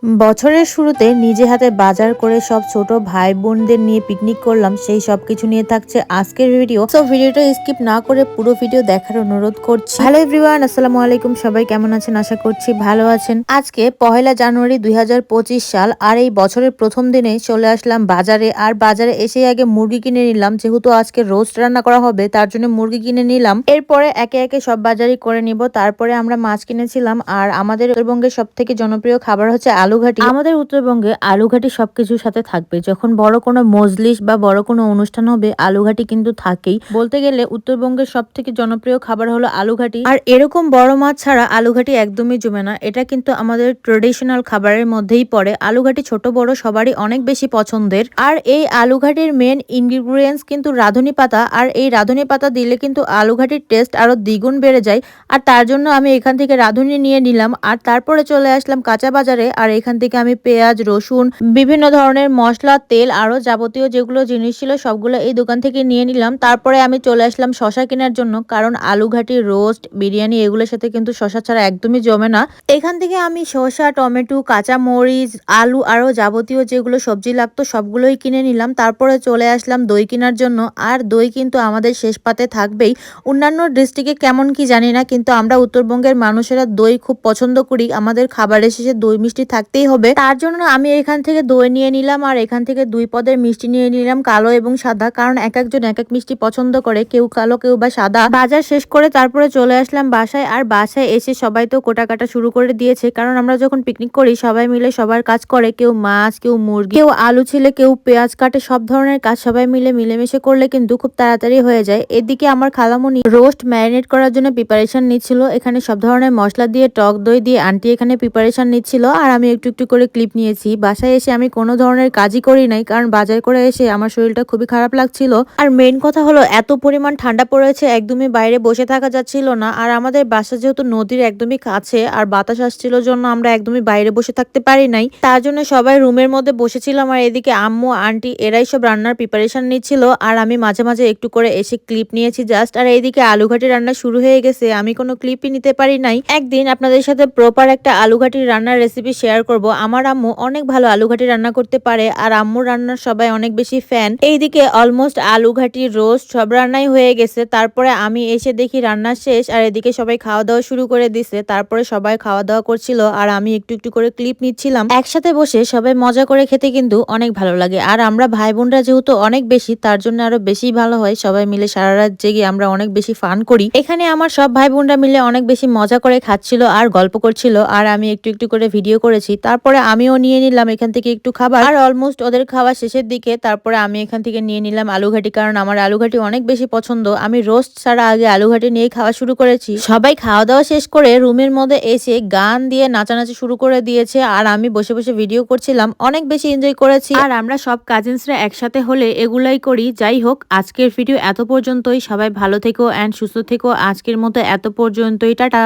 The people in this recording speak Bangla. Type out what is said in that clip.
বছরের শুরুতে নিজে হাতে বাজার করে সব ছোট ভাই বোনদের নিয়ে পিকনিক করলাম, সেই সব কিছু নিয়ে থাকছে আজকের ভিডিও। সো ভিডিওটা স্কিপ না করে পুরো ভিডিও দেখার অনুরোধ করছি। হ্যালো এভরিওয়ান, আসসালামু আলাইকুম। সবাই কেমন আছেন? আশা করছি ভালো আছেন। আজকে পহেলা জানুয়ারি 2025 সাল, আর এই বছরের প্রথম দিনে চলে আসলাম বাজারে। আর বাজারে এসে আগে মুরগি কিনে নিলাম, যেহেতু আজকে রোস্ট রান্না করা হবে তার জন্য মুরগি কিনে নিলাম। এরপরে একে একে সব বাজারই করে নিব। তারপরে আমরা মাছ কিনেছিলাম। আর আমাদের উত্তরবঙ্গের সব থেকে জনপ্রিয় খাবার হচ্ছে আলুঘাটি। আমাদের উত্তরবঙ্গে আলুঘাটি সবকিছুর সাথে থাকবে। যখন বড় কোনো মজলিস বা বড় কোনো অনুষ্ঠান হবে, আলুঘাটি কিন্তু থাকেই। বলতে গেলে উত্তরবঙ্গের সব থেকে জনপ্রিয় খাবার হলো আলুঘাটি। আর এরকম বড় মাছ ছাড়া আলুঘাটি একদমই জমে না। এটা কিন্তু আমাদের ট্রেডিশনাল খাবারের মধ্যেই পড়ে। আলুঘাটি ছোট বড় সবারই অনেক বেশি পছন্দের। আর এই আলুঘাটির মেন ইনগ্রিডিয়েন্টস কিন্তু রাঁধুনি পাতা। আর এই রাঁধুনি পাতা দিলে কিন্তু আলুঘাটির টেস্ট আরো দ্বিগুণ বেড়ে যায়। আর তার জন্য আমি এখান থেকে রাঁধুনি নিয়ে নিলাম। আর তারপরে চলে আসলাম কাঁচা বাজারে। আর এখান থেকে আমি পেঁয়াজ, রসুন, বিভিন্ন ধরনের মশলা, তেল, আরো যাবতীয় যেগুলো জিনিস ছিল সবগুলো এই দোকান থেকে নিয়ে নিলাম। তারপরে আমি চলে আসলাম শশা কেনার জন্য, কারণ আলুঘাটি, রোস্ট, বিরিয়ানি এগুলোর সাথে কিন্তু শশা ছাড়া একদমই জমে না। এখান থেকে আমি শসা, টমেটো, কাঁচা মরিচ, আলু, আরো যাবতীয় যেগুলো সবজি লাগতো সবগুলোই কিনে নিলাম। তারপরে চলে আসলাম দই কেনার জন্য। আর দই কিন্তু আমাদের শেষ পাতে থাকবেই। অন্যান্য ডিস্ট্রিক্টে কেমন কি জানি না, কিন্তু আমরা উত্তরবঙ্গের মানুষেরা দই খুব পছন্দ করি। আমাদের খাবারের শেষে দই মিষ্টি থাকতেই হবে। তার জন্য আমি এখান থেকে দই নিয়ে নিলাম। আর এখান থেকে 2 পদের মিষ্টি নিয়ে নিলাম, কালো এবং সাদা, কারণ এক একজন এক এক মিষ্টি পছন্দ করে, কেউ কালো কেউ বা সাদা। বাজার শেষ করে তারপরে চলে আসলাম বাসায়। আর বাসায় এসে সবাই তো কোটা কাটা শুরু করে দিয়েছে, কারণ আমরা যখন পিকনিক করি সবাই মিলে সবার কাজ করে। কেউ মাছ, কেউ মুরগি, কেউ আলু ছিলে, কেউ পেঁয়াজ কাটে। সব ধরনের কাজ সবাই মিলে মিলেমিশে করলে কিন্তু খুব তাড়াতাড়ি হয়ে যায়। এদিকে আমার খালামণি রোস্ট ম্যারিনেট করার জন্য প্রিপারেশন নিচ্ছিল। এখানে সব ধরনের মশলা দিয়ে, টক দই দিয়ে আন্টি এখানে প্রিপারেশন নিচ্ছিল। আর আমি একটু একটু করে ক্লিপ নিয়েছি। বাসায় এসে আমি কোনো ধরনের কাজই করি নাই, কারণ বাজার করে এসে আমার শরীরটা খুবই খারাপ লাগছিল। আর মেইন কথা হলো এত পরিমাণ ঠান্ডা পড়েছে, একদমই বাইরে বসে থাকা যাচ্ছিল না। আর আমাদের বাসা যেহেতু নদীর একদমই কাছে, আর বাতাস আসছিল জন্য আমরা একদমই বাইরে বসে থাকতে পারি নাই। তার জন্য সবাই রুমের মধ্যে বসেছিলাম। আর এদিকে আম্মু, আন্টি এরাই সব রান্নার প্রিপারেশন নিচ্ছিল। আর আমি মাঝে মাঝে একটু করে এসে ক্লিপ নিয়েছি জাস্ট। আর এইদিকে আলুঘাটি রান্না শুরু হয়ে গেছে, আমি কোনো ক্লিপই নিতে পারি নাই। একদিন আপনাদের সাথে প্রপার একটা আলুঘাটির রান্নার রেসিপি শেয়ার করব। আমার আম্মু অনেক ভালো আলুঘাটি রান্না করতে পারে, আর আম্মুর রান্নার সবাই অনেক বেশি ফ্যান। এইদিকে অলমোস্ট আলুঘাটি, রোস্ট সব রান্নাই হয়ে গেছে। তারপরে আমি এসে দেখি রান্না শেষ। আর এদিকে সবাই খাওয়া দাওয়া শুরু করে দিছে। তারপরে সবাই খাওয়া দাওয়া করছিল, আর আমি একটু একটু করে ক্লিপ নিচ্ছিলাম। একসাথে বসে সবাই মজা করে খেতে কিন্তু অনেক ভালো লাগে। আর আমরা ভাই বোনরা যেহেতু অনেক বেশি, তার জন্য আরো বেশি ভালো হয়। সবাই মিলে সারা রাত জেগে আমরা অনেক বেশি ফান করি। এখানে আমার সব ভাই বোনরা মিলে অনেক বেশি মজা করে খাচ্ছিল আর গল্প করছিল। আর আমি একটু একটু করে ভিডিও করেছি। তারপরে আমিও নিয়ে নিলাম এখান থেকে একটু খাবার। আর অলমোস্ট ওদের খাওয়া শেষের দিকে তারপরে আমি এখান থেকে নিয়ে নিলাম আলুঘাটি, কারণ আমার আলুঘাটি অনেক বেশি পছন্দ। আমি রোস্ট ছাড়া আগে আলুঘাটি নিয়ে খাওয়া শুরু করেছি। সবাই খাওয়া দাওয়া শেষ করে রুমের মধ্যে এসে গান দিয়ে নাচানাচি শুরু করে দিয়েছে। আর আমি বসে বসে ভিডিও করছিলাম, অনেক বেশি এনজয় করেছি। আর আমরা সব কাজিনসরা একসাথে হলে এগুলাই করি। যাই হোক, আজকের ভিডিও এত পর্যন্তই। সবাই ভালো থেকো এন্ড সুস্থ থেকো। আজকের মতো এত পর্যন্তই, টাটা।